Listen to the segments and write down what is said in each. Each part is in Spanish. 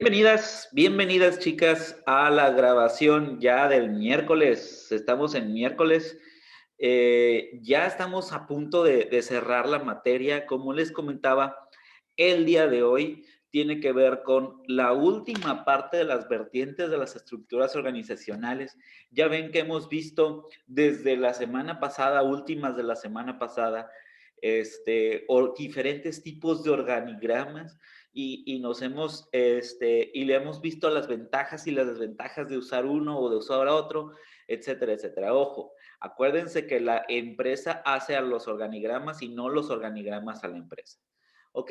Bienvenidas, bienvenidas chicas a la grabación ya del miércoles. Estamos en miércoles. Ya estamos a punto de cerrar la materia. Como les comentaba, el día de hoy tiene que ver con la última parte de las vertientes de las estructuras organizacionales. Ya ven que hemos visto desde la semana pasada, últimas de la semana pasada, diferentes tipos de organigramas y nos hemos, y le hemos visto las ventajas y las desventajas de usar uno o de usar otro, etcétera, etcétera. Ojo, acuérdense que la empresa hace a los organigramas y no los organigramas a la empresa. ¿Ok?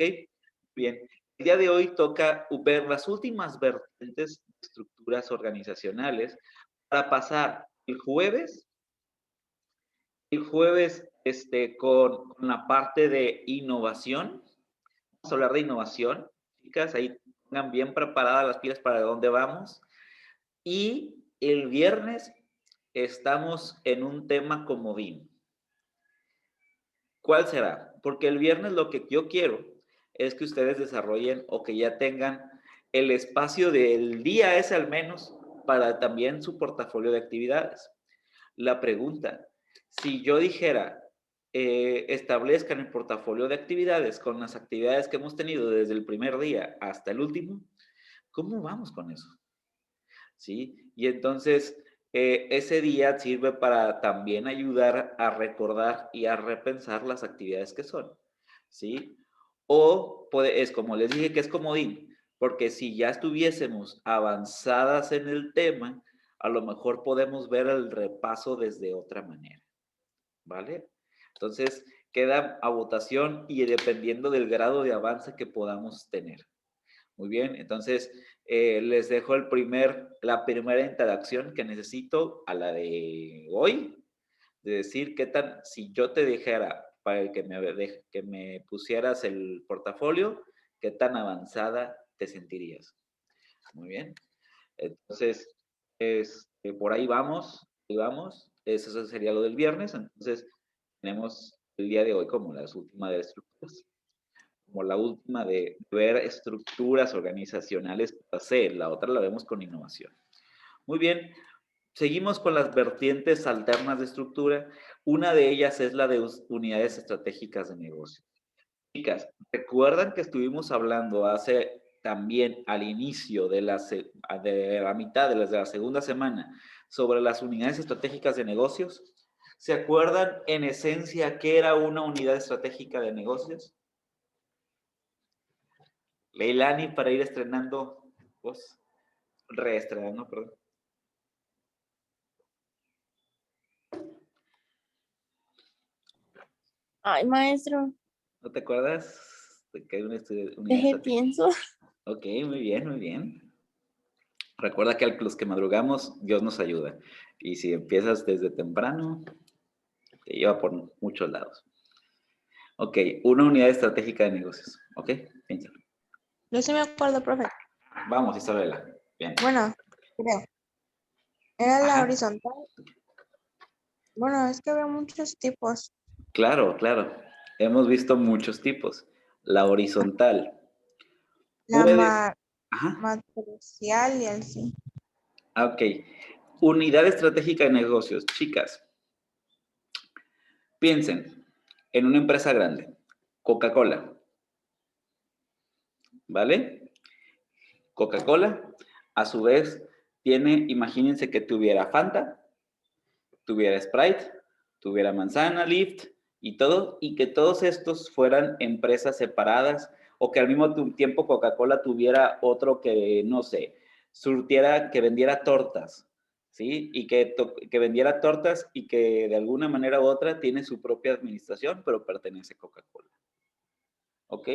Bien. El día de hoy toca ver las últimas vertientes de estructuras organizacionales para pasar el jueves con la parte de innovación. Vamos a hablar de innovación, chicas, ahí tengan bien preparadas las pilas para dónde vamos. Y el viernes estamos en un tema comodín. ¿Cuál será? Porque el viernes lo que yo quiero es que ustedes desarrollen o que ya tengan el espacio del día ese al menos para también su portafolio de actividades. La pregunta, si yo dijera, establezcan el portafolio de actividades con las actividades que hemos tenido desde el primer día hasta el último, ¿cómo vamos con eso? ¿Sí? Y entonces, ese día sirve para también ayudar a recordar y a repensar las actividades que son, ¿sí? O es como les dije que es comodín, porque si ya estuviésemos avanzadas en el tema, a lo mejor podemos ver el repaso desde otra manera, ¿vale? Entonces, queda a votación y dependiendo del grado de avance que podamos tener. Muy bien, entonces les dejo la primera interacción que necesito a la de hoy, de decir qué tan, si yo te dijera para que me pusieras el portafolio, qué tan avanzada te sentirías. Muy bien, entonces, por ahí vamos, eso sería lo del viernes, entonces tenemos el día de hoy como las últimas de estructuras, como la última de ver estructuras organizacionales para hacer, la otra la vemos con innovación. Muy bien, seguimos con las vertientes alternas de estructura. Una de ellas es la de unidades estratégicas de negocio. Chicas, ¿recuerdan que estuvimos hablando hace también al inicio de la mitad de la segunda semana sobre las unidades estratégicas de negocios? ¿Se acuerdan en esencia qué era una unidad estratégica de negocios? Leilani, para ir estrenando, pues, reestrenando, perdón. Ay, maestro, ¿No te acuerdas de que hay una unidad deje estratégica? pienso. Ok, muy bien, muy bien. Recuerda que a los que madrugamos, Dios nos ayuda. Y si empiezas desde temprano, te lleva por muchos lados. Ok, una unidad estratégica de negocios. Ok, piénsalo. Yo sí me acuerdo, profe. Vamos, Isabela. Bien. Bueno, creo. Era la Ajá, horizontal. Bueno, es que veo muchos tipos. claro, claro. Hemos visto muchos tipos. La horizontal. La Puedes. Ajá. matricial y así. Ok. Unidad estratégica de negocios. Chicas, piensen en una empresa grande. Coca-Cola. ¿Vale? Coca-Cola, a su vez, imagínense que tuviera Fanta, tuviera Sprite, tuviera Manzana, Lift y todo, y que todos estos fueran empresas separadas, o que al mismo tiempo Coca-Cola tuviera otro que, no sé, que vendiera tortas, ¿sí? Y que vendiera tortas y que de alguna manera u otra tiene su propia administración, pero pertenece a Coca-Cola. ¿Ok?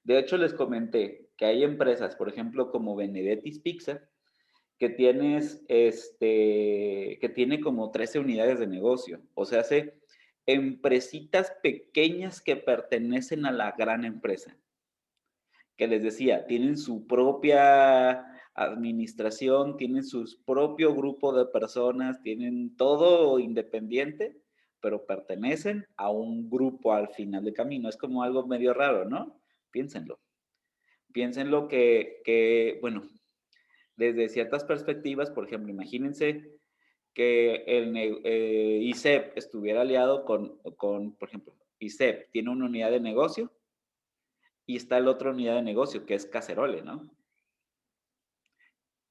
De hecho, les comenté que hay empresas, por ejemplo, como Benedetti's Pizza, que tiene como 13 unidades de negocio. O sea, hace empresitas pequeñas que pertenecen a la gran empresa. Que les decía, tienen su propia administración, tienen su propio grupo de personas, tienen todo independiente, pero pertenecen a un grupo al final del camino. Es como algo medio raro, ¿no? Piénsenlo. Piensen bueno, desde ciertas perspectivas, por ejemplo, imagínense que ISEP estuviera aliado por ejemplo, ISEP tiene una unidad de negocio y está la otra unidad de negocio, que es Cacerole, ¿no?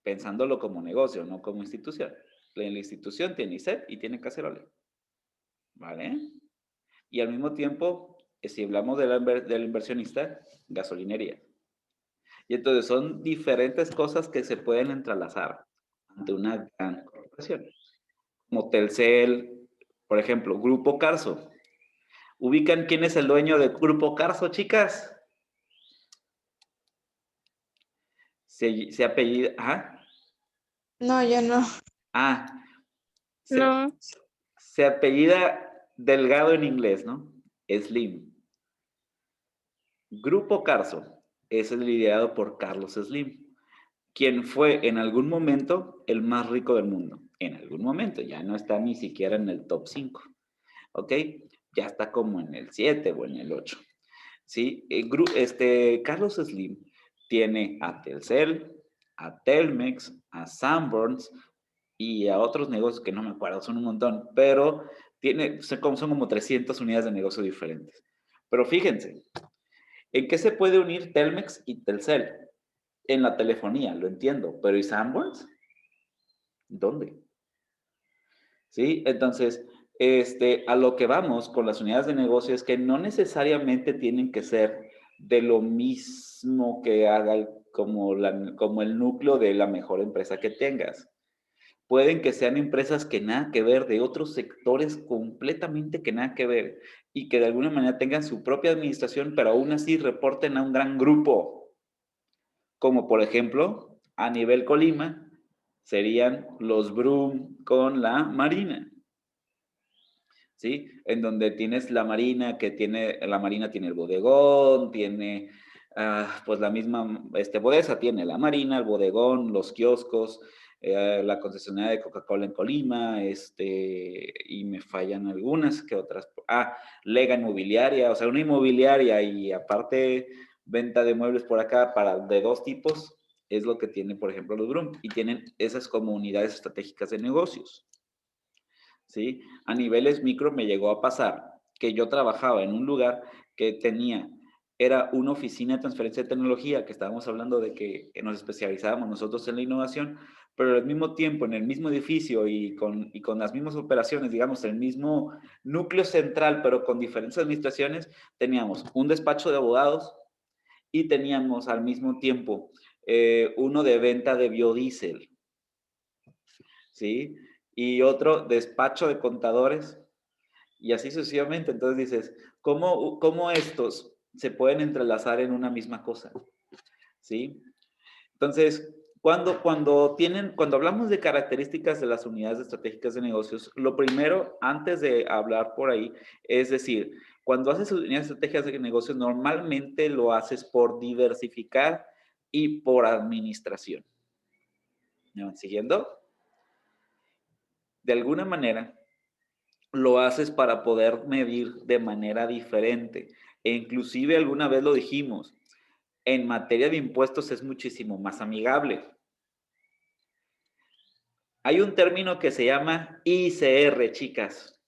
Pensándolo como negocio, no como institución. La institución tiene ISEP y tiene Cacerole, ¿vale? Y al mismo tiempo, si hablamos del inversionista, gasolinería. Y entonces son diferentes cosas que se pueden entrelazar ante una gran corporación. Como Telcel, por ejemplo, Grupo Carso. ¿Ubican quién es el dueño del Grupo Carso, chicas? Se apellida... Ajá. No, yo no. Ah, No. se apellida Delgado en inglés, ¿no? Slim. Grupo Carso es liderado por Carlos Slim, quien fue en algún momento el más rico del mundo. En algún momento, ya no está ni siquiera en el top 5, ¿ok? Ya está como en el 7 o en el 8. ¿Sí? Carlos Slim tiene a Telcel, a Telmex, a Sanborns y a otros negocios que no me acuerdo, son un montón, pero son como 300 unidades de negocio diferentes. Pero fíjense, ¿en qué se puede unir Telmex y Telcel? En la telefonía, lo entiendo, pero ¿y Sanborns? ¿Dónde? ¿Sí? Entonces, a lo que vamos con las unidades de negocio es que no necesariamente tienen que ser de lo mismo que haga como el núcleo de la mejor empresa que tengas. Pueden que sean empresas que nada que ver, de otros sectores completamente que nada que ver, y que de alguna manera tengan su propia administración, pero aún así reporten a un gran grupo. Como por ejemplo, a nivel Colima, serían los Brum con la Marina. ¿Sí? En donde tienes la Marina, la Marina tiene el bodegón, tiene, pues la misma, Bodesa tiene la Marina, el bodegón, los kioscos, la concesionaria de Coca-Cola en Colima, y me fallan algunas, que otras? Lega Inmobiliaria, o sea, una inmobiliaria y aparte venta de muebles por acá de dos tipos, es lo que tiene, por ejemplo, los Brum, y tienen esas como unidades estratégicas de negocios. ¿Sí? A niveles micro me llegó a pasar que yo trabajaba en un lugar que era una oficina de transferencia de tecnología, que estábamos hablando de que nos especializábamos nosotros en la innovación, pero al mismo tiempo en el mismo edificio y con las mismas operaciones, digamos, el mismo núcleo central, pero con diferentes administraciones, teníamos un despacho de abogados y teníamos al mismo tiempo uno de venta de biodiesel, ¿sí? Y otro despacho de contadores, y así sucesivamente. Entonces dices, ¿cómo estos se pueden entrelazar en una misma cosa? ¿Sí? Entonces, cuando hablamos de características de las unidades estratégicas de negocios, lo primero, antes de hablar por ahí, es decir, cuando haces unidades estratégicas de negocios, normalmente lo haces por diversificar y por administración. ¿Me van siguiendo? De alguna manera, lo haces para poder medir de manera diferente. E inclusive alguna vez lo dijimos, en materia de impuestos es muchísimo más amigable. Hay un término que se llama ICR, chicas,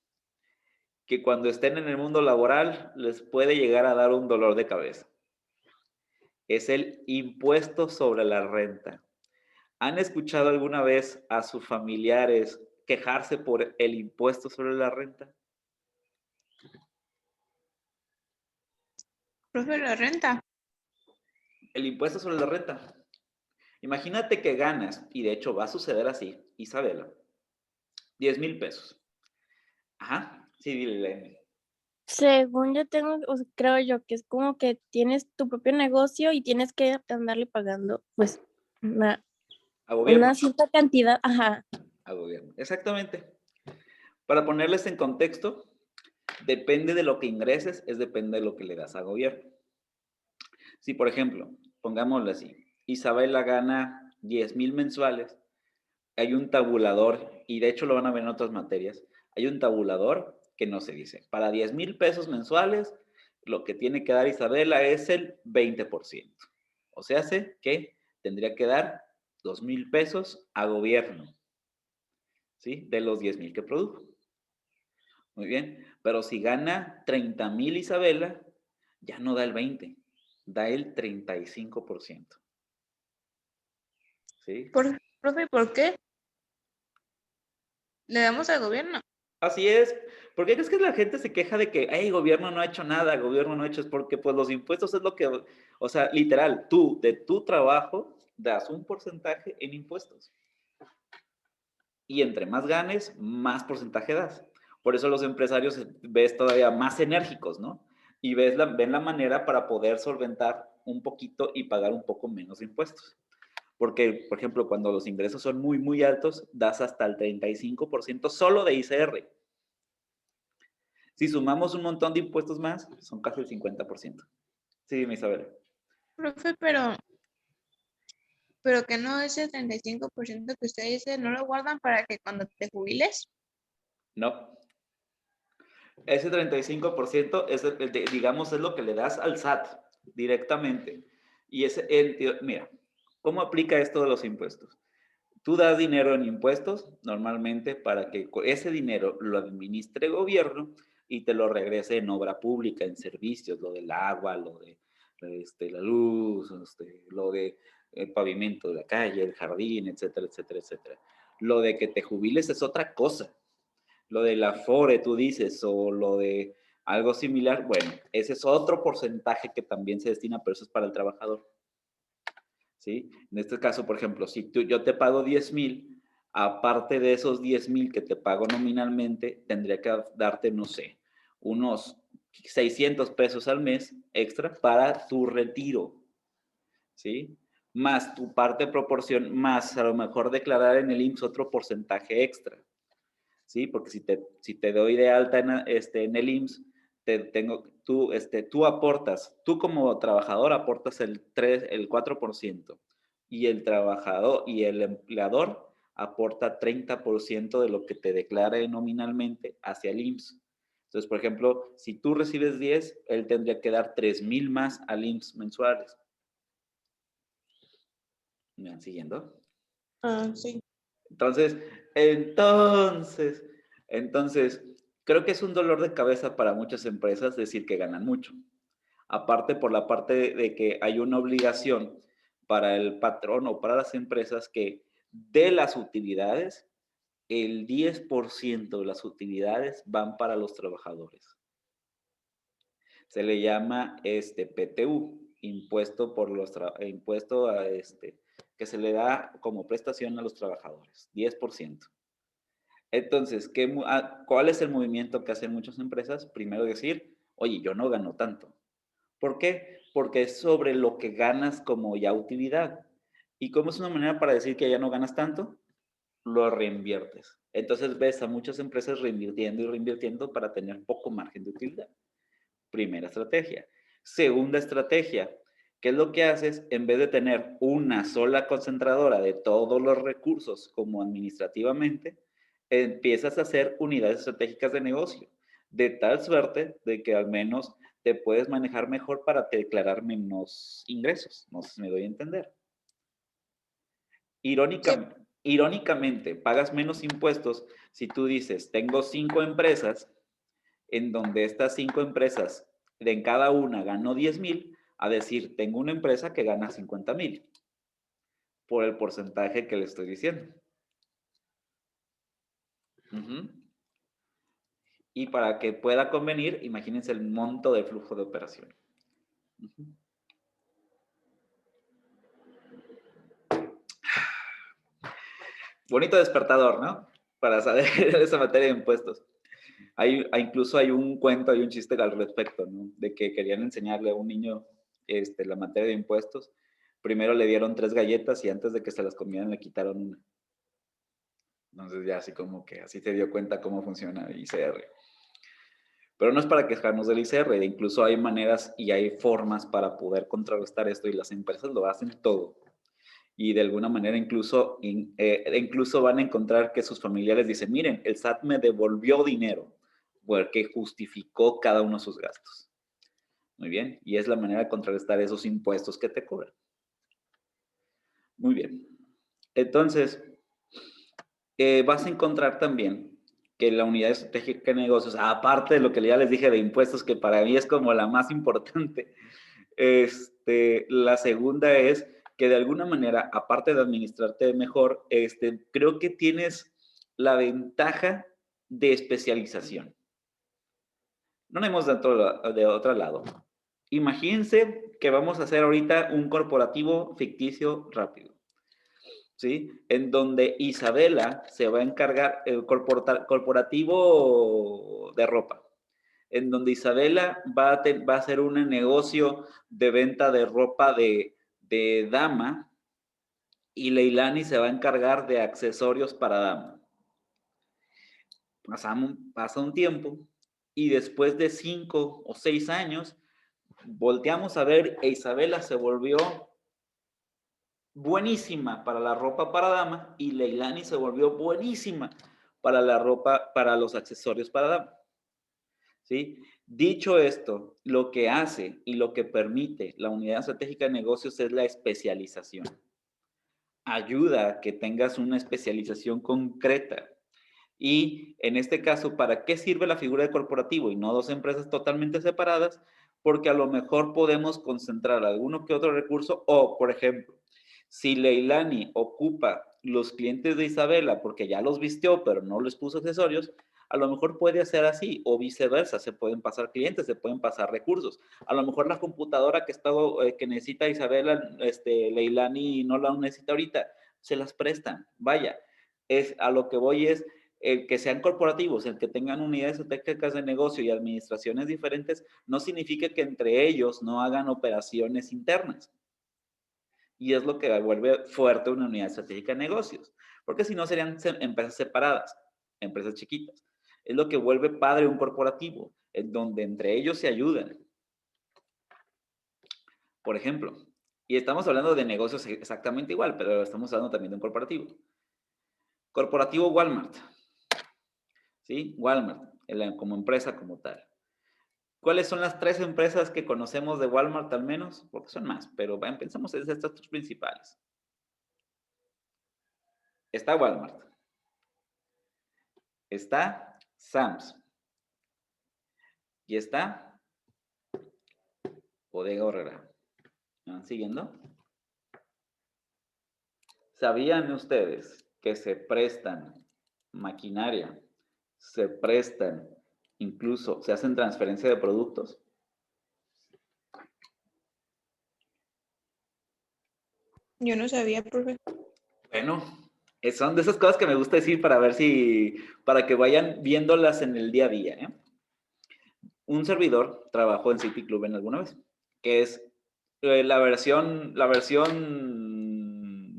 que cuando estén en el mundo laboral les puede llegar a dar un dolor de cabeza. Es el impuesto sobre la renta. ¿Han escuchado alguna vez a sus familiares quejarse por el impuesto sobre la renta? Profe, la renta. El impuesto sobre la renta. Imagínate que ganas, y de hecho va a suceder así, Isabela, 10,000 pesos. Ajá, sí, dile. Según yo tengo, o sea, creo yo que es como que tienes tu propio negocio y tienes que andarle pagando, pues, A gobierno. una cierta cantidad, ajá. A gobierno, exactamente. Para ponerles en contexto, depende de lo que ingreses, depende de lo que le das a gobierno. Si, por ejemplo, pongámoslo así, Isabela gana 10,000 mensuales, hay un tabulador, y de hecho lo van a ver en otras materias, hay un tabulador que no se dice, para 10,000 pesos mensuales, lo que tiene que dar Isabela es el 20%. O sea, hace que tendría que dar 2,000 pesos a gobierno, ¿sí? De los 10,000 que produjo. Muy bien, pero si gana 30,000 Isabela, ya no da el 20, da el 35%. ¿Sí? Profe, ¿por qué le damos al gobierno? Así es. ¿Por qué crees que la gente se queja de que, el gobierno no ha hecho nada, el gobierno no ha hecho? Es porque pues los impuestos es lo que, o sea, literal, tú de tu trabajo das un porcentaje en impuestos. Y entre más ganes, más porcentaje das. Por eso los empresarios ves todavía más enérgicos, ¿no? Y ven la manera para poder solventar un poquito y pagar un poco menos impuestos. Porque, por ejemplo, cuando los ingresos son muy, muy altos, das hasta el 35% solo de ICR. Si sumamos un montón de impuestos más, son casi el 50%. Sí, mi Isabel. Profe, pero que no ese 35% que usted dice, ¿no lo guardan para que cuando te jubiles? No. Ese 35% es, digamos, es lo que le das al SAT directamente. Y mira, ¿cómo aplica esto de los impuestos? Tú das dinero en impuestos normalmente para que ese dinero lo administre el gobierno y te lo regrese en obra pública, en servicios, lo del agua, lo de la luz, lo de el pavimento de la calle, el jardín, etcétera, etcétera, etcétera. Lo de que te jubiles es otra cosa. Lo del Afore, tú dices, o lo de algo similar, bueno, ese es otro porcentaje que también se destina, pero eso es para el trabajador. ¿Sí? En este caso, por ejemplo, si yo te pago 10,000, aparte de esos 10,000 que te pago nominalmente, tendría que darte, no sé, unos 600 pesos al mes extra para tu retiro, ¿sí? Más tu parte de proporción, más a lo mejor declarar en el IMSS otro porcentaje extra, ¿sí? Porque si te doy de alta en el IMSS, tú aportas, tú como trabajador aportas el 4% y el trabajador y el empleador aporta 30% de lo que te declare nominalmente hacia el IMSS. Entonces, por ejemplo, si tú recibes 10, él tendría que dar 3,000 más al IMSS mensuales. ¿Me van siguiendo? Ah, sí. Entonces, entonces, entonces, creo que es un dolor de cabeza para muchas empresas decir que ganan mucho. Aparte por la parte de que hay una obligación para el patrón o para las empresas que de las utilidades, el 10% de las utilidades van para los trabajadores. Se le llama PTU, impuesto que se le da como prestación a los trabajadores, 10%. Entonces, ¿cuál es el movimiento que hacen muchas empresas? Primero decir, oye, yo no gano tanto. ¿Por qué? Porque es sobre lo que ganas como ya utilidad. ¿Y cómo es una manera para decir que ya no ganas tanto? Lo reinviertes. Entonces ves a muchas empresas reinvirtiendo y reinvirtiendo para tener poco margen de utilidad. Primera estrategia. Segunda estrategia, ¿qué es lo que haces? En vez de tener una sola concentradora de todos los recursos como administrativamente, empiezas a hacer unidades estratégicas de negocio, de tal suerte de que al menos te puedes manejar mejor para declarar menos ingresos. No sé si me doy a entender. Sí, Irónicamente, pagas menos impuestos si tú dices, tengo 5 empresas, en donde estas 5 empresas, en cada una ganó 10,000, a decir, tengo una empresa que gana 50,000, por el porcentaje que le estoy diciendo. Y para que pueda convenir, imagínense el monto de flujo de operación. Bonito despertador, ¿no? Para saber esa materia de impuestos. Incluso hay un cuento, hay un chiste al respecto, ¿no? De que querían enseñarle a un niño la materia de impuestos. Primero le dieron 3 galletas y antes de que se las comieran le quitaron una. Entonces ya así como que así se dio cuenta cómo funciona el ICR. Pero no es para quejarnos del ICR, incluso hay maneras y hay formas para poder contrarrestar esto y las empresas lo hacen todo. Y de alguna manera incluso van a encontrar que sus familiares dicen, miren, el SAT me devolvió dinero porque justificó cada uno de sus gastos. Muy bien, y es la manera de contrarrestar esos impuestos que te cobran. Muy bien. Entonces, vas a encontrar también que la unidad estratégica de negocios, aparte de lo que ya les dije de impuestos, que para mí es como la más importante, la segunda es que de alguna manera, aparte de administrarte mejor, creo que tienes la ventaja de especialización. No nos de otro lado. Imagínense que vamos a hacer ahorita un corporativo ficticio rápido, ¿sí? En donde Isabela se va a encargar, el corporativo de ropa, en donde Isabela va a hacer un negocio de venta de ropa de dama y Leilani se va a encargar de accesorios para dama. Pasa un tiempo y después de 5 o 6 años, volteamos a ver e Isabela se volvió buenísima para la ropa para dama y Leilani se volvió buenísima para la ropa, para los accesorios para dama. ¿Sí? Dicho esto, lo que hace y lo que permite la unidad estratégica de negocios es la especialización. Ayuda a que tengas una especialización concreta. Y en este caso, ¿para qué sirve la figura de corporativo y no dos empresas totalmente separadas? Porque a lo mejor podemos concentrar alguno que otro recurso o, por ejemplo, si Leilani ocupa los clientes de Isabela porque ya los vistió pero no les puso accesorios, a lo mejor puede hacer así o viceversa, se pueden pasar clientes, se pueden pasar recursos. A lo mejor la computadora que necesita Isabela, Leilani no la necesita ahorita, se las prestan. Vaya, a lo que voy es el que sean corporativos, el que tengan unidades estratégicas de negocio y administraciones diferentes, no significa que entre ellos no hagan operaciones internas. Y es lo que vuelve fuerte una unidad estratégica de negocios, porque si no serían empresas separadas, empresas chiquitas. Es lo que vuelve padre un corporativo, en donde entre ellos se ayudan. Por ejemplo, y estamos hablando de negocios exactamente igual, pero estamos hablando también de un corporativo. Corporativo Walmart. ¿Sí? Walmart, como empresa como tal. ¿Cuáles son las 3 empresas que conocemos de Walmart al menos? Porque son más, pero pensamos en estas 3 principales. Está Walmart. Está Sam's. Y está Bodega Aurrerá. ¿Me van siguiendo? ¿Sabían ustedes que se prestan maquinaria, se prestan, incluso se hacen transferencia de productos? Yo no sabía, profe. Bueno, son de esas cosas que me gusta decir para ver para que vayan viéndolas en el día a día, ¿eh? Un servidor trabajó en City Club en alguna vez, que es la versión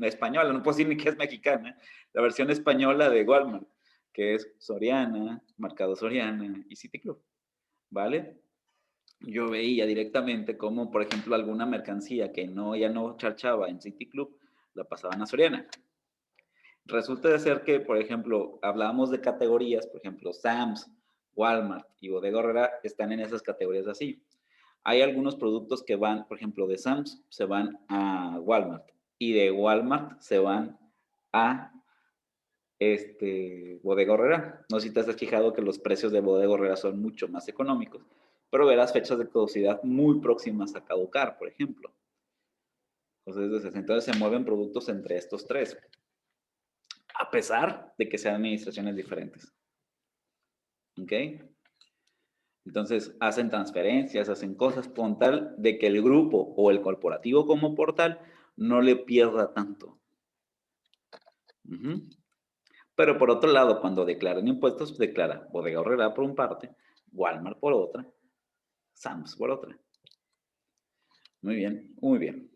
española, no puedo decir ni que es mexicana, la versión española de Walmart, que es Soriana, Mercado Soriana y City Club, ¿vale? Yo veía directamente cómo, por ejemplo, alguna mercancía que ya no charchaba en City Club, la pasaban a Soriana. Resulta de ser que, por ejemplo, hablábamos de categorías, por ejemplo, Sam's, Walmart y Bodega Aurrerá están en esas categorías así. Hay algunos productos que van, por ejemplo, de Sam's se van a Walmart y de Walmart se van a Bodega Aurrerá. No sé si te has fijado que los precios de Bodega Aurrerá son mucho más económicos, pero verás fechas de caducidad muy próximas a caducar, por ejemplo. Entonces se mueven productos entre estos 3, a pesar de que sean administraciones diferentes. ¿Ok? Entonces hacen transferencias, hacen cosas con tal de que el grupo o el corporativo como portal no le pierda tanto. Pero por otro lado, cuando declaran impuestos, declara Bodega Aurrerá por una parte, Walmart por otra, Sam's por otra. Muy bien, muy bien.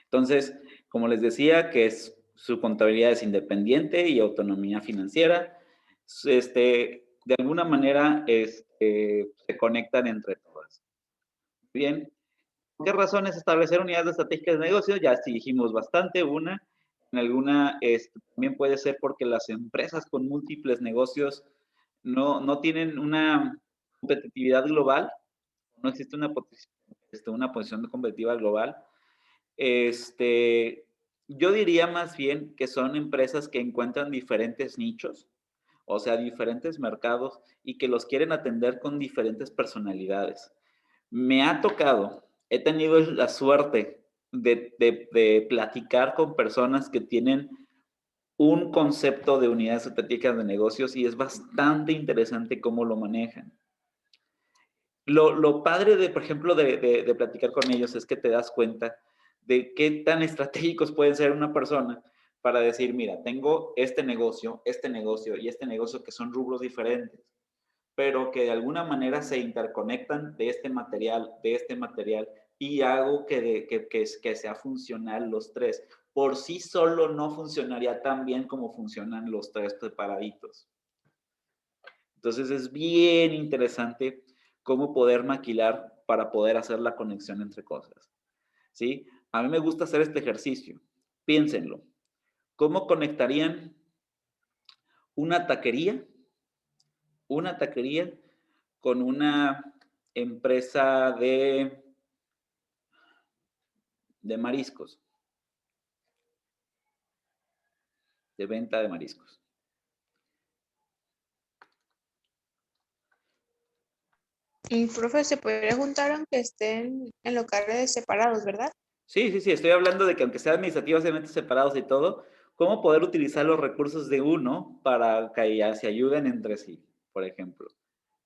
Entonces, como les decía, que su contabilidad es independiente y autonomía financiera, de alguna manera se conectan entre todas. Bien, ¿por qué razones establecer unidades estratégicas de negocio? Ya sí dijimos bastante, una. En alguna, también puede ser porque las empresas con múltiples negocios no tienen una competitividad global, no existe una posición competitiva global, y Yo diría más bien que son empresas que encuentran diferentes nichos, o sea, diferentes mercados y que los quieren atender con diferentes personalidades. Me ha tocado, he tenido la suerte de platicar con personas que tienen un concepto de unidades estratégicas de negocios y es bastante interesante cómo lo manejan. Lo padre de, por ejemplo, de platicar con ellos es que te das cuenta de qué tan estratégicos pueden ser una persona para decir, mira, tengo este negocio y este negocio que son rubros diferentes, pero que de alguna manera se interconectan de este material, y hago que sea funcional los tres. Por sí solo no funcionaría tan bien como funcionan los tres preparaditos. Entonces es bien interesante cómo poder maquilar para poder hacer la conexión entre cosas, ¿sí? A mí me gusta hacer este ejercicio. Piénsenlo. ¿Cómo conectarían una taquería? Una taquería con una empresa de mariscos, de venta de mariscos. Y profe, se podría juntar aunque estén en locales separados, ¿verdad? Sí, sí, sí, estoy hablando de que aunque sean administrativamente separados y todo, cómo poder utilizar los recursos de uno para que ya se ayuden entre sí, por ejemplo.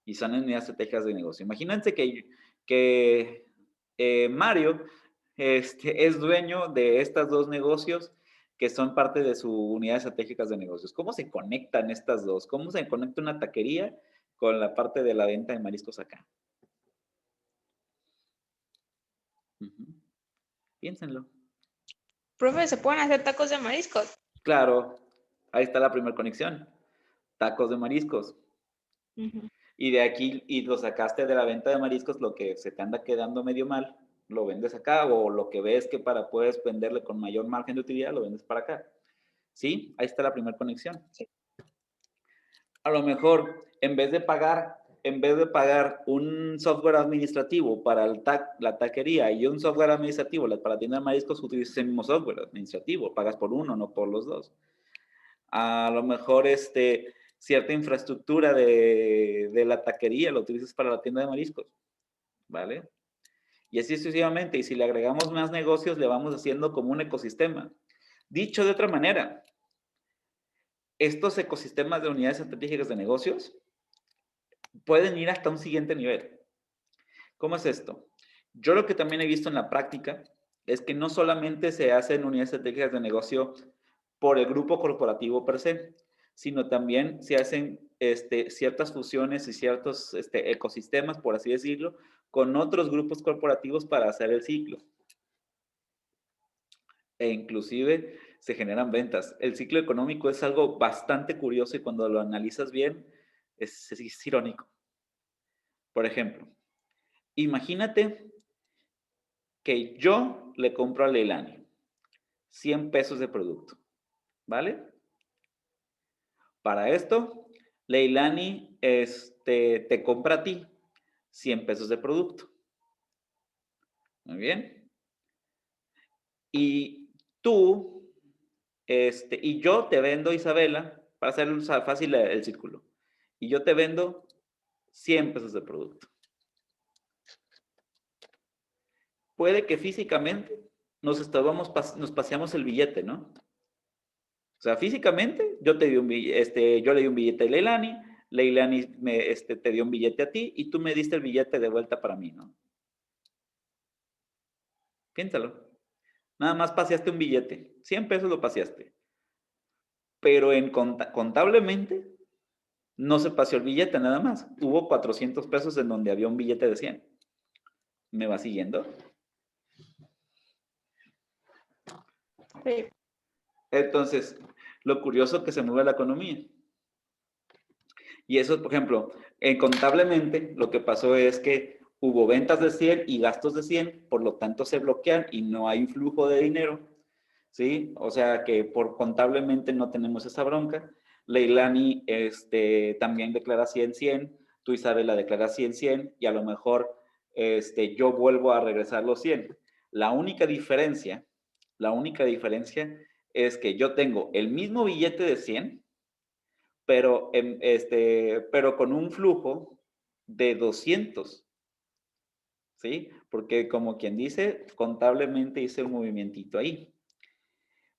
Y son unidades estratégicas de negocio. Imagínense que Mario es dueño de estos dos negocios que son parte de su unidad estratégicas de negocios. ¿Cómo se conectan estas dos? ¿Cómo se conecta una taquería con la parte de la venta de mariscos acá? Ujú. Piénsenlo. Profe, ¿se pueden hacer tacos de mariscos? Claro, ahí está la primera conexión. Tacos de mariscos. Ujú. Y de aquí, y lo sacaste de la venta de mariscos, lo que se te anda quedando medio mal, lo vendes acá, o lo que ves que para puedes venderle con mayor margen de utilidad, lo vendes para acá. ¿Sí? Ahí está la primera conexión. Sí. A lo mejor, en vez de pagar un software administrativo para la taquería y un software administrativo para tienda de mariscos, utilizas el mismo software administrativo, pagas por uno, no por los dos. A lo mejor cierta infraestructura de la taquería lo utilizas para la tienda de mariscos, ¿vale? Y así sucesivamente. Y si le agregamos más negocios, le vamos haciendo como un ecosistema. Dicho de otra manera, estos ecosistemas de unidades estratégicas de negocios pueden ir hasta un siguiente nivel. ¿Cómo es esto? Yo lo que también he visto en la práctica es que no solamente se hacen unidades estratégicas de negocio por el grupo corporativo per se, sino también se hacen ciertas fusiones y ciertos ecosistemas, por así decirlo, con otros grupos corporativos para hacer el ciclo. E inclusive se generan ventas. El ciclo económico es algo bastante curioso y cuando lo analizas bien es irónico. Por ejemplo, imagínate que yo le compro a Leilani 100 pesos de producto, ¿vale? Para esto, Leilani te compra a ti 100 pesos de producto. Muy bien. Y tú, y yo te vendo, Isabela, para hacer fácil el círculo, y yo te vendo 100 pesos de producto. Puede que físicamente nos paseamos el billete, ¿no? O sea, físicamente yo te di un billete, yo le di un billete a Leilani, Leilani te dio un billete a ti y tú me diste el billete de vuelta para mí, ¿no? Piénsalo. Nada más paseaste un billete, 100 pesos lo paseaste. Pero contablemente no se paseó el billete nada más. Hubo 400 pesos en donde había un billete de 100. ¿Me va siguiendo? Sí. Entonces, lo curioso que se mueve la economía. Y eso, por ejemplo, contablemente lo que pasó es que hubo ventas de 100 y gastos de 100, por lo tanto se bloquean y no hay flujo de dinero, ¿sí? O sea que por contablemente no tenemos esa bronca. Leilani también declara 100, tú Isabela declara 100 y a lo mejor yo vuelvo a regresar los 100. La única diferencia La única diferencia es que yo tengo el mismo billete de 100, pero, pero con un flujo de 200, ¿sí? Porque como quien dice, contablemente hice un movimientito ahí.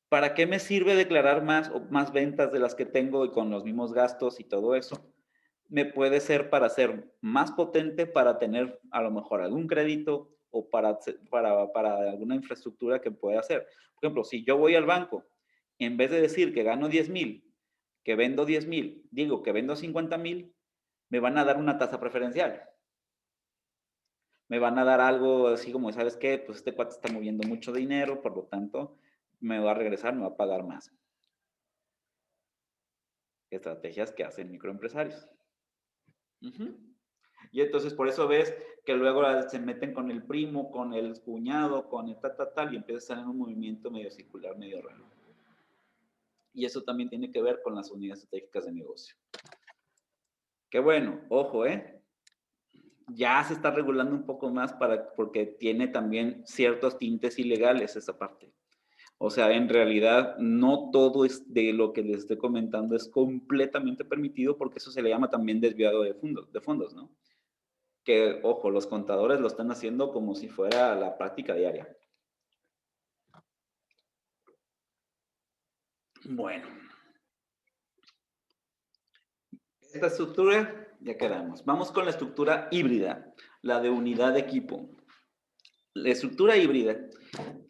¿Para qué me sirve declarar más o más ventas de las que tengo y con los mismos gastos y todo eso? Me puede ser para ser más potente, para tener a lo mejor algún crédito o para alguna infraestructura que pueda hacer. Por ejemplo, si yo voy al banco, en vez de decir que gano 10,000, que vendo 10,000, digo que vendo 50,000, me van a dar una tasa preferencial. Me van a dar algo así como, ¿sabes qué? Pues este cuate está moviendo mucho dinero, por lo tanto, me va a regresar, me va a pagar más. Estrategias que hacen microempresarios. Y entonces por eso ves que luego se meten con el primo, con el cuñado, con el tal, y empieza a estar en un movimiento medio circular, medio raro. Y eso también tiene que ver con las unidades estratégicas de negocio. Qué bueno, ojo, ya se está regulando un poco más porque tiene también ciertos tintes ilegales esa parte. O sea, en realidad no todo es de lo que les estoy comentando es completamente permitido porque eso se le llama también desviado de fondos, ¿no? Que, ojo, los contadores lo están haciendo como si fuera la práctica diaria. Bueno, esta estructura ya quedamos. Vamos con la estructura híbrida, la de unidad de equipo. La estructura híbrida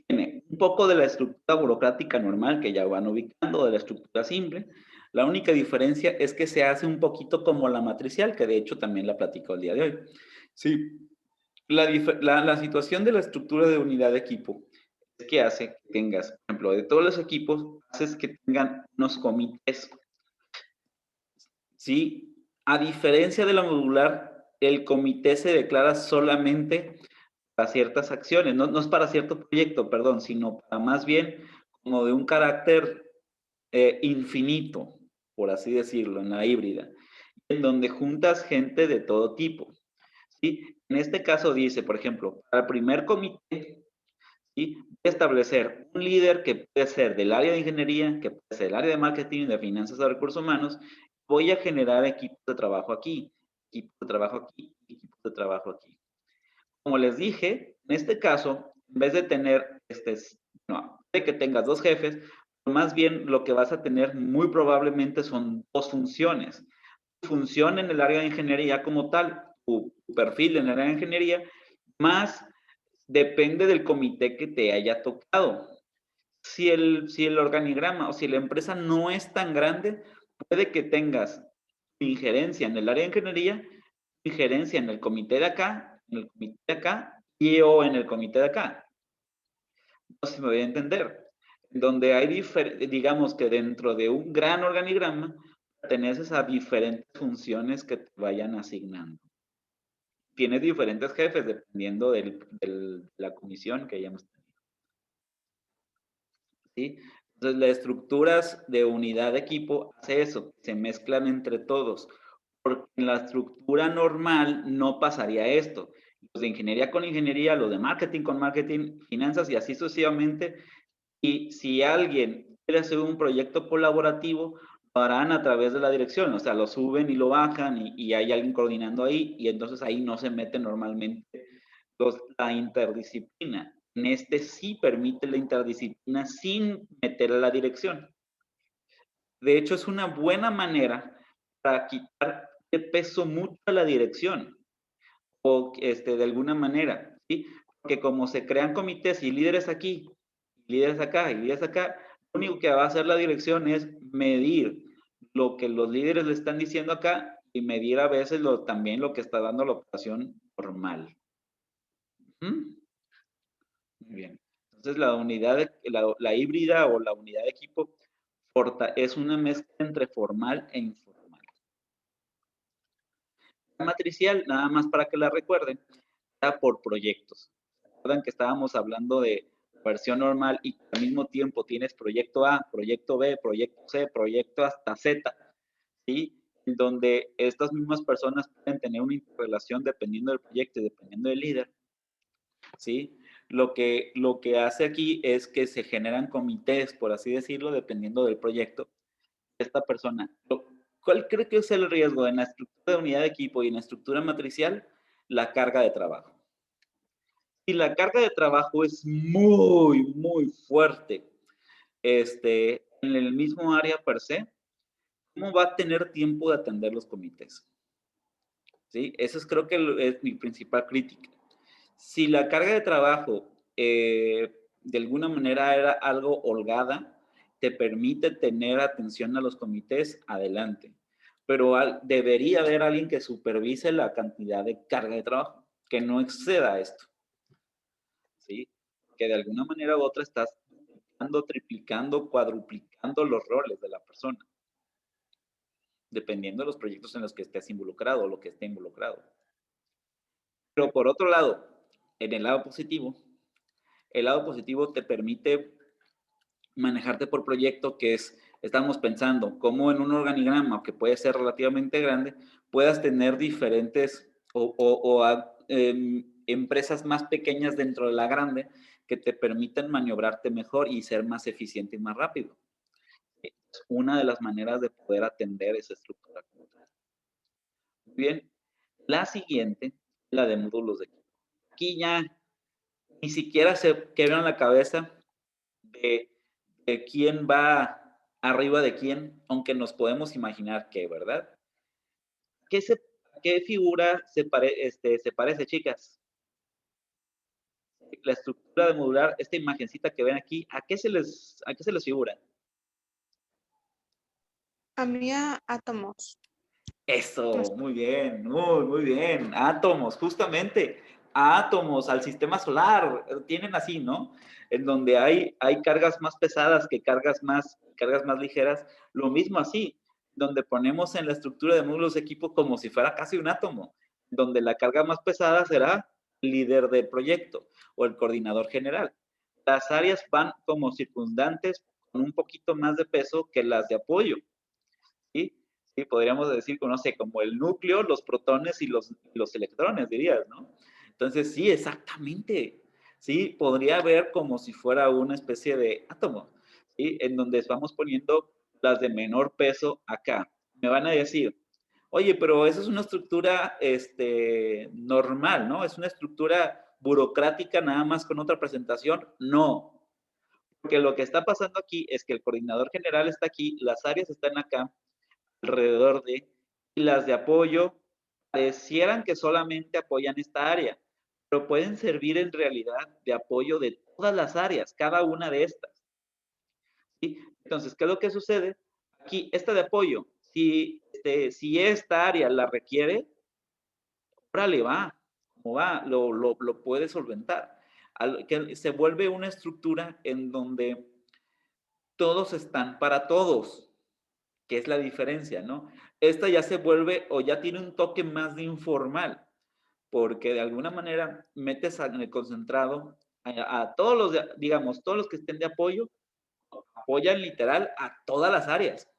tiene un poco de la estructura burocrática normal que ya van ubicando, de la estructura simple. La única diferencia es que se hace un poquito como la matricial, que de hecho también la platico el día de hoy. Sí, la situación de la estructura de unidad de equipo es que hace que tengas, por ejemplo, de todos los equipos, haces que tengan unos comités. ¿Sí? A diferencia de la modular, el comité se declara solamente para ciertas acciones, no es para cierto proyecto, perdón, sino para más bien como de un carácter infinito, por así decirlo, en la híbrida, en donde juntas gente de todo tipo. ¿Sí? En este caso dice, por ejemplo, para el primer comité, ¿sí? Voy a establecer un líder que puede ser del área de ingeniería, que puede ser del área de marketing, de finanzas o recursos humanos. Voy a generar equipos de trabajo aquí, equipos de trabajo aquí, equipos de trabajo aquí. Como les dije, en este caso, en vez de tener, no, de que tengas dos jefes, más bien lo que vas a tener muy probablemente son dos funciones. Función en el área de ingeniería como tal, tu perfil en el área de ingeniería, más depende del comité que te haya tocado. Si el organigrama o si la empresa no es tan grande, puede que tengas injerencia en el área de ingeniería, injerencia en el comité de acá, en el comité de acá y o en el comité de acá. No sé si me voy a entender. Donde hay, digamos que dentro de un gran organigrama, perteneces a diferentes funciones que te vayan asignando. Tienes diferentes jefes dependiendo de la comisión que hayamos tenido. ¿Sí? Entonces, las estructuras de unidad de equipo hace eso, se mezclan entre todos, porque en la estructura normal no pasaría esto. Los de ingeniería con ingeniería, los de marketing con marketing, finanzas y así sucesivamente. Y si alguien quiere hacer un proyecto colaborativo, lo harán a través de la dirección, o sea, lo suben y lo bajan y hay alguien coordinando ahí y entonces ahí no se mete normalmente la interdisciplina. En este sí permite la interdisciplina sin meter a la dirección. De hecho, es una buena manera para quitar de peso mucho a la dirección o de alguna manera, ¿sí? Porque como se crean comités y líderes aquí, líderes acá y líderes acá, lo único que va a hacer la dirección es medir lo que los líderes le están diciendo acá y medir a veces también lo que está dando la operación normal. Muy bien. Entonces, la híbrida o la unidad de equipo es una mezcla entre formal e informal. La matricial, nada más para que la recuerden, está por proyectos. ¿Recuerdan que estábamos hablando de versión normal y al mismo tiempo tienes proyecto A, proyecto B, proyecto C, proyecto hasta Z, ¿sí? En donde estas mismas personas pueden tener una interrelación dependiendo del proyecto y dependiendo del líder, ¿sí? Lo que hace aquí es que se generan comités, por así decirlo, dependiendo del proyecto. Esta persona, ¿cuál cree que es el riesgo en la estructura de unidad de equipo y en la estructura matricial? La carga de trabajo. Si la carga de trabajo es muy, muy fuerte, en el mismo área per se, ¿cómo va a tener tiempo de atender los comités? ¿Sí? Eso es, creo que es mi principal crítica. Si la carga de trabajo de alguna manera era algo holgada, te permite tener atención a los comités, adelante. Pero debería haber alguien que supervise la cantidad de carga de trabajo, que no exceda esto. ¿Sí? Que de alguna manera u otra estás duplicando, triplicando, cuadruplicando los roles de la persona, dependiendo de los proyectos en los que estés involucrado o lo que esté involucrado. Pero por otro lado, en el lado positivo te permite manejarte por proyecto, que es, estamos pensando, cómo en un organigrama que puede ser relativamente grande, puedas tener diferentes empresas más pequeñas dentro de la grande que te permitan maniobrarte mejor y ser más eficiente y más rápido. Es una de las maneras de poder atender esa estructura. Muy bien. La siguiente, la de módulos de equipo. Aquí ya ni siquiera se quebran la cabeza de quién va arriba de quién, aunque nos podemos imaginar que, ¿verdad? ¿Qué figura se parece, chicas? La estructura de modular, esta imagencita que ven aquí, ¿a qué se les figura? A mí a átomos. Eso, muy bien, muy bien. Átomos, justamente, átomos al sistema solar, tienen así, ¿no? En donde hay cargas más pesadas que cargas más ligeras, lo mismo así, donde ponemos en la estructura de módulos de equipo como si fuera casi un átomo, donde la carga más pesada será el líder del proyecto o el coordinador general. Las áreas van como circundantes con un poquito más de peso que las de apoyo, ¿sí? Sí, podríamos decir, no sé, como el núcleo, los protones y los electrones, dirías, ¿no? Entonces, sí, exactamente. Sí, podría haber como si fuera una especie de átomo, ¿sí? En donde vamos poniendo las de menor peso acá. Me van a decir, oye, pero esa es una estructura normal, ¿no? Es una estructura burocrática nada más con otra presentación. No, porque lo que está pasando aquí es que el coordinador general está aquí, las áreas están acá, alrededor de, y las de apoyo parecieran que solamente apoyan esta área, pero pueden servir en realidad de apoyo de todas las áreas, cada una de estas. ¿Sí? Entonces, ¿qué es lo que sucede? Aquí, esta de apoyo, si esta área la requiere, órale, va, como va, lo puede solventar. Que se vuelve una estructura en donde todos están para todos, que es la diferencia, ¿no? Esta ya se vuelve o ya tiene un toque más de informal, porque de alguna manera metes en el concentrado a todos los, digamos, todos los que estén de apoyo, apoyan literal a todas las áreas.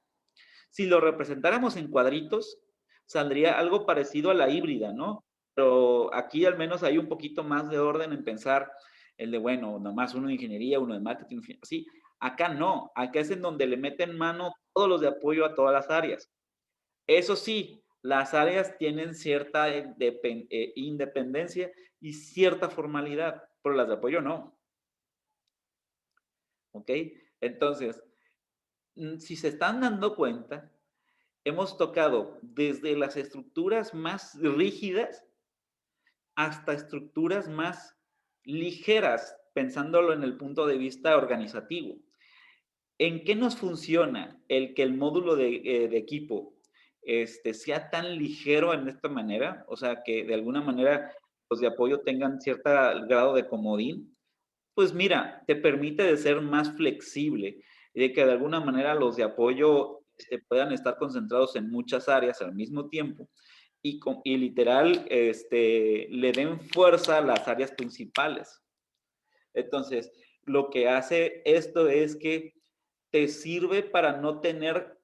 Si lo representáramos en cuadritos, saldría algo parecido a la híbrida, ¿no? Pero aquí al menos hay un poquito más de orden en pensar el de, bueno, nomás uno de ingeniería, uno de marketing, sí. Acá no, acá es en donde le meten mano todos los de apoyo a todas las áreas. Eso sí, las áreas tienen cierta independencia y cierta formalidad, pero las de apoyo no. ¿Ok? Entonces, si se están dando cuenta, hemos tocado desde las estructuras más rígidas hasta estructuras más ligeras, pensándolo en el punto de vista organizativo. ¿En qué nos funciona el que el módulo de equipo sea tan ligero en esta manera? O sea, que de alguna manera los de apoyo tengan cierto grado de comodín. Pues mira, te permite de ser más flexible y de que de alguna manera los de apoyo puedan estar concentrados en muchas áreas al mismo tiempo y literal le den fuerza a las áreas principales. Entonces, lo que hace esto es que te sirve para no tener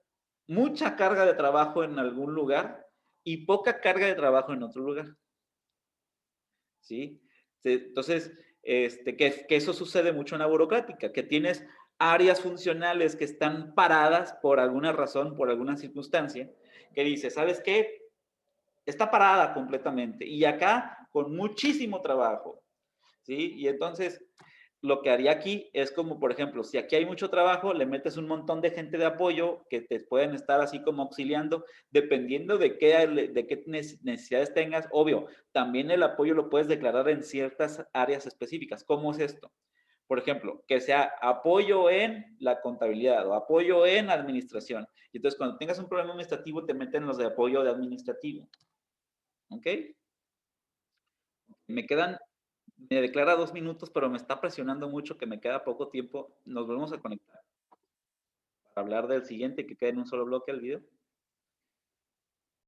mucha carga de trabajo en algún lugar y poca carga de trabajo en otro lugar. ¿Sí? Entonces, que eso sucede mucho en la burocrática, que tienes áreas funcionales que están paradas por alguna razón, por alguna circunstancia, que dices, ¿sabes qué? Está parada completamente y acá con muchísimo trabajo, ¿sí? Y entonces lo que haría aquí es como, por ejemplo, si aquí hay mucho trabajo, le metes un montón de gente de apoyo que te pueden estar así como auxiliando, dependiendo de qué necesidades tengas. Obvio, también el apoyo lo puedes declarar en ciertas áreas específicas. ¿Cómo es esto? Por ejemplo, que sea apoyo en la contabilidad o apoyo en administración. Y entonces, cuando tengas un problema administrativo, te meten los de apoyo de administrativo. ¿Ok? Me declara 2 minutos, pero me está presionando mucho que me queda poco tiempo. Nos volvemos a conectar para hablar del siguiente, que quede en un solo bloque el video.